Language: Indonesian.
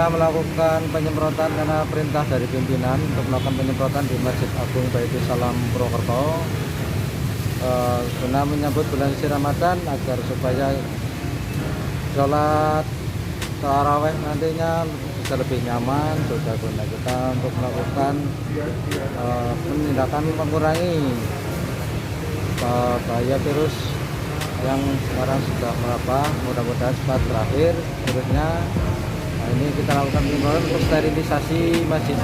kita melakukan penyemprotan karena perintah dari pimpinan untuk melakukan penyemprotan di Masjid Agung Baitul Salam Purwokerto, guna menyambut bulan suci Ramadan agar supaya sholat taraweh nantinya bisa lebih nyaman. Sudah guna kita untuk melakukan penindakan mengurangi bahaya virus yang sekarang sudah merapah. Mudah-mudahan cepat berakhir virusnya. Nah, ini kita lakukan penyemprotan untuk sterilisasi masjid.